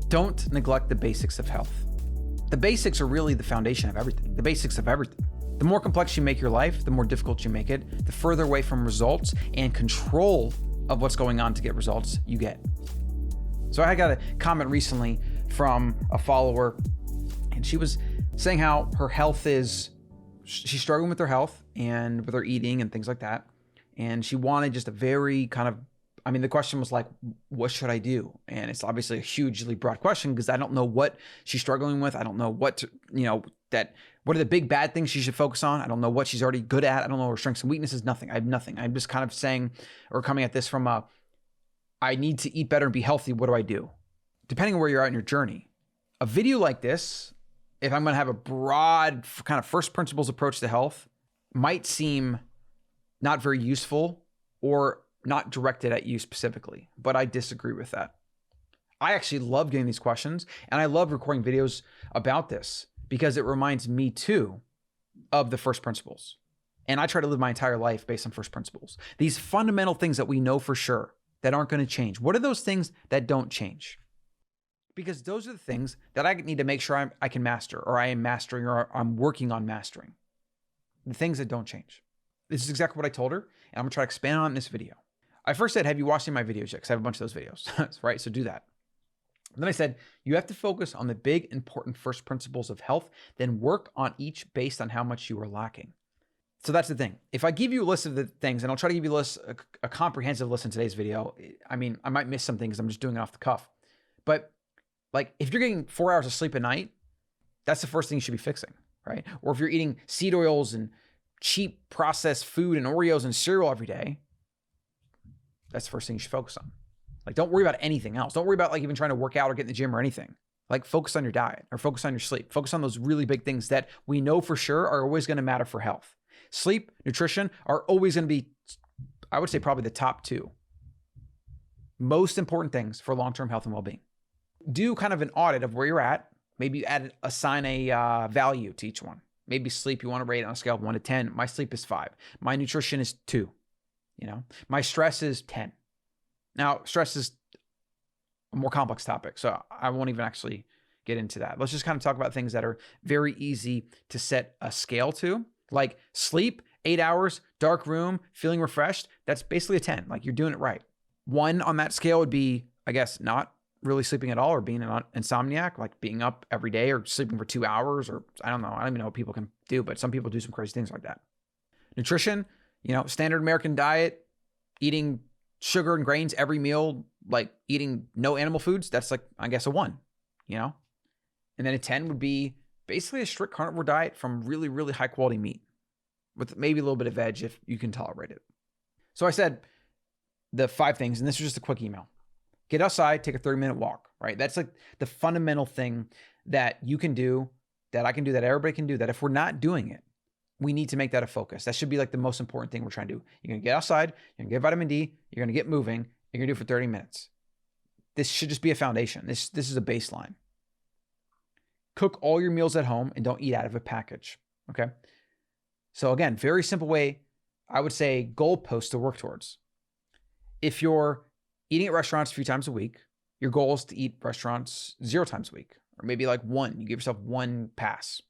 Don't neglect the basics of health. The basics are really the foundation of everything, the basics of everything. The more complex you make your life, the more difficult you make it, the further away from results and control of what's going on to get results you get. So I got a comment recently from a follower, and she was saying how her health is, she's struggling with her health and with her eating and things like that. And she wanted just a very kind of, the question was like, what should I do? And it's obviously a hugely broad question because I don't know what she's struggling with. I don't know what what are the big bad things she should focus on? I don't know what she's already good at. I don't know her strengths and weaknesses, nothing. I have nothing. I'm just kind of saying or coming at this from I need to eat better and be healthy. What do I do? Depending on where you're at in your journey, a video like this, if I'm going to have a broad kind of first principles approach to health, might seem not very useful or not directed at you specifically, but I disagree with that. I actually love getting these questions and I love recording videos about this because it reminds me too of the first principles. And I try to live my entire life based on first principles. These fundamental things that we know for sure that aren't going to change. What are those things that don't change? Because those are the things that I need to make sure I can master, or I am mastering, or I'm working on mastering. The things that don't change. This is exactly what I told her, and I'm going to try to expand on it in this video. I first said, have you watched any of my videos yet? Because I have a bunch of those videos, right? So do that. And then I said, you have to focus on the big, important first principles of health, then work on each based on how much you are lacking. So that's the thing. If I give you a list of the things, and I'll try to give you a comprehensive list in today's video, I might miss some things. I'm just doing it off the cuff. But like, if you're getting 4 hours of sleep a night, that's the first thing you should be fixing, right? Or if you're eating seed oils and cheap processed food and Oreos and cereal every day, that's the first thing you should focus on. Like, don't worry about anything else. Don't worry about like even trying to work out or get in the gym or anything. Like, focus on your diet or focus on your sleep. Focus on those really big things that we know for sure are always going to matter for health. Sleep, nutrition are always going to be, I would say, probably the top two most important things for long-term health and well-being. Do kind of an audit of where you're at. Maybe assign a value to each one. Maybe sleep, you want to rate on a scale of 1 to 10. My sleep is 5. My nutrition is 2. My stress is 10. Now, stress is a more complex topic, so I won't even actually get into that. Let's just kind of talk about things that are very easy to set a scale to, like sleep, 8 hours, dark room, feeling refreshed. That's basically a 10. Like, you're doing it right. 1 on that scale would be, I guess, not really sleeping at all, or being an insomniac, like being up every day or sleeping for 2 hours, or I don't know. I don't even know what people can do, but some people do some crazy things like that. Nutrition, standard American diet, eating sugar and grains every meal, like eating no animal foods. That's like, I guess, a 1, And then a 10 would be basically a strict carnivore diet from really, really high quality meat with maybe a little bit of veg if you can tolerate it. So I said the 5 things, and this was just a quick email. Get outside, take a 30-minute walk, right? That's like the fundamental thing that you can do, that I can do, that everybody can do, that if we're not doing it, we need to make that a focus. That should be like the most important thing we're trying to do. You're going to get outside, you're going to get vitamin D, you're going to get moving, you're going to do it for 30 minutes. This should just be a foundation. This is a baseline. Cook all your meals at home and don't eat out of a package, okay? So again, very simple way, I would say, goalpost to work towards. If you're eating at restaurants a few times a week, your goal is to eat restaurants 0 times a week, or maybe like 1. You give yourself 1 pass.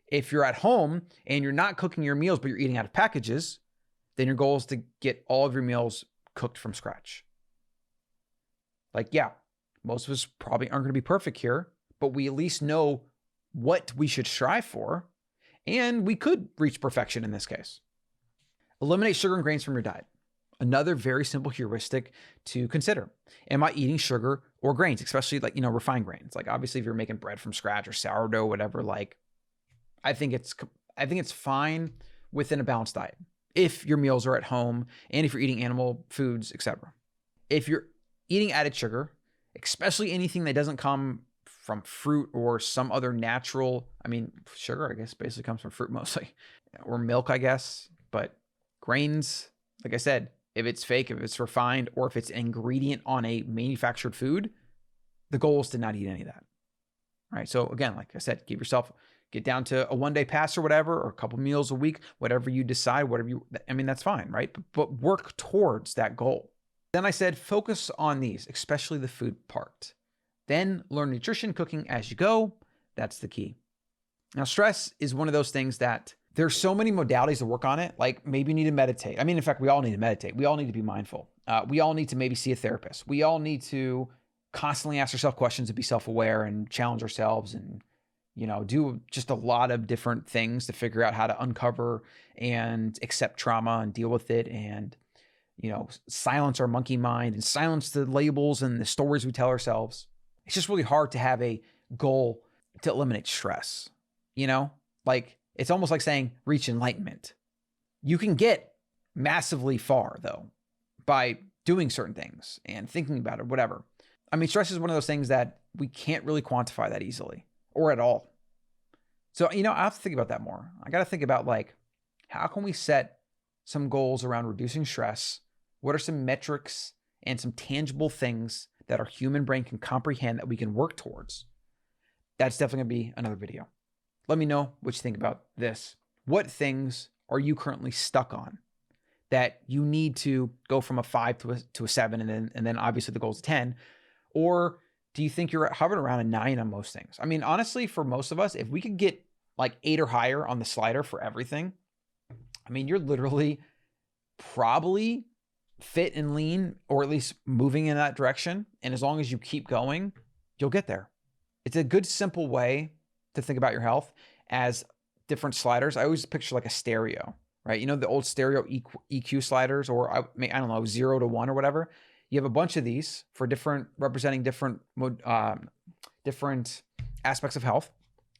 If you're at home and you're not cooking your meals, but you're eating out of packages, then your goal is to get all of your meals cooked from scratch. Like, yeah, most of us probably aren't going to be perfect here, but we at least know what we should strive for, and we could reach perfection in this case. Eliminate sugar and grains from your diet. Another very simple heuristic to consider. Am I eating sugar or grains, especially like, refined grains? Like, obviously, if you're making bread from scratch or sourdough, whatever, like, I think it's fine within a balanced diet if your meals are at home and if you're eating animal foods, etc. If you're eating added sugar, especially anything that doesn't come from fruit or some other natural, sugar, I guess, basically comes from fruit mostly, or milk, I guess, but grains, like I said, if it's fake, if it's refined, or if it's an ingredient on a manufactured food, the goal is to not eat any of that. All right. So again, like I said, get down to a 1-day pass or whatever, or a couple meals a week, whatever you decide, that's fine, right? But work towards that goal. Then I said, focus on these, especially the food part. Then learn nutrition, cooking as you go. That's the key. Now, stress is one of those things that there's so many modalities to work on it. Like maybe you need to meditate. I mean, in fact, we all need to meditate. We all need to be mindful. We all need to maybe see a therapist. We all need to constantly ask ourselves questions and be self-aware and challenge ourselves and, do just a lot of different things to figure out how to uncover and accept trauma and deal with it and, silence our monkey mind and silence the labels and the stories we tell ourselves. It's just really hard to have a goal to eliminate stress, Like it's almost like saying reach enlightenment. You can get massively far though by doing certain things and thinking about it, whatever. I mean, stress is one of those things that we can't really quantify that easily or at all. So, I have to think about that more. I got to think about how can we set some goals around reducing stress? What are some metrics and some tangible things that our human brain can comprehend that we can work towards? That's definitely going to be another video. Let me know what you think about this. What things are you currently stuck on that you need to go from a 5 to a 7 and then obviously the goal is 10? Or do you think you're hovering around a 9 on most things? I mean, honestly, for most of us, if we could get 8 or higher on the slider for everything, I mean, you're literally probably fit and lean, or at least moving in that direction. And as long as you keep going, you'll get there. It's a good, simple way to think about your health as different sliders. I always picture a stereo, right? The old stereo EQ sliders, or I don't know, 0 to 1 or whatever. You have a bunch of these for representing different aspects of health,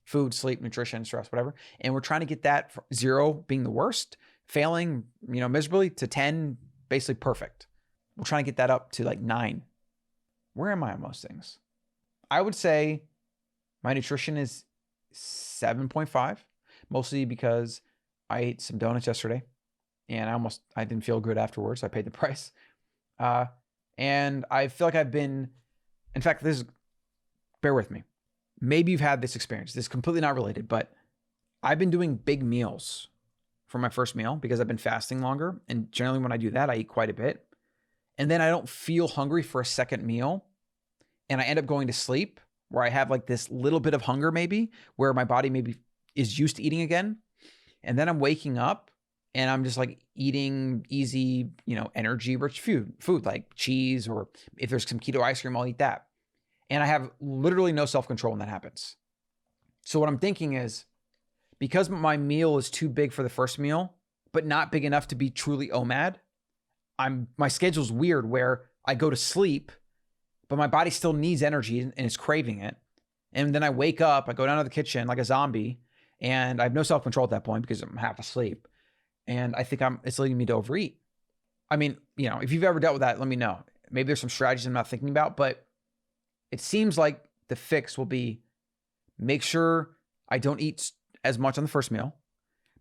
food, sleep, nutrition, stress, whatever. And we're trying to get that 0 being the worst, failing, miserably, to 10, basically perfect. We're trying to get that up to 9. Where am I on most things? I would say my nutrition is 7.5, mostly because I ate some donuts yesterday and I didn't feel good afterwards. So I paid the price. And I feel like in fact, bear with me. Maybe you've had this experience. This is completely not related, but I've been doing big meals for my first meal because I've been fasting longer. And generally when I do that, I eat quite a bit. And then I don't feel hungry for a second meal. And I end up going to sleep where I have this little bit of hunger maybe, where my body maybe is used to eating again. And then I'm waking up and I'm just eating easy, energy rich food like cheese, or if there's some keto ice cream, I'll eat that. And I have literally no self-control when that happens. So what I'm thinking is, because my meal is too big for the first meal, but not big enough to be truly OMAD, my schedule's weird where I go to sleep, but my body still needs energy and it's craving it. And then I wake up, I go down to the kitchen like a zombie, and I have no self-control at that point because I'm half asleep. And I think it's leading me to overeat. I mean, if you've ever dealt with that, let me know. Maybe there's some strategies I'm not thinking about, but it seems like the fix will be make sure I don't eat as much on the first meal.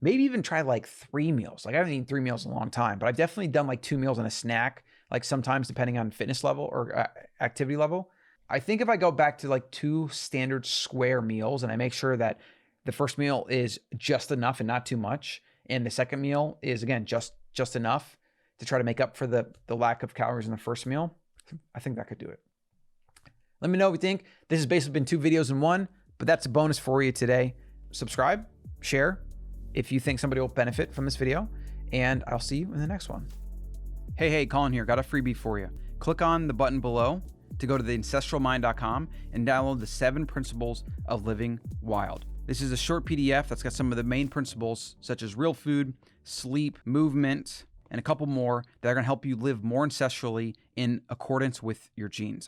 Maybe even try 3 meals. I haven't eaten 3 meals in a long time, but I've definitely done 2 meals and a snack, sometimes depending on fitness level or activity level. I think if I go back to 2 standard square meals and I make sure that the first meal is just enough and not too much, and the second meal is, again, just enough to try to make up for the lack of calories in the first meal, I think that could do it. Let me know what you think. This has basically been 2 videos in 1, but that's a bonus for you today. Subscribe, share if you think somebody will benefit from this video, and I'll see you in the next one. Hey, Colin here. Got a freebie for you. Click on the button below to go to theancestralmind.com and download the 7 Principles of Living Wild. This is a short PDF that's got some of the main principles, such as real food, sleep, movement, and a couple more that are going to help you live more ancestrally in accordance with your genes.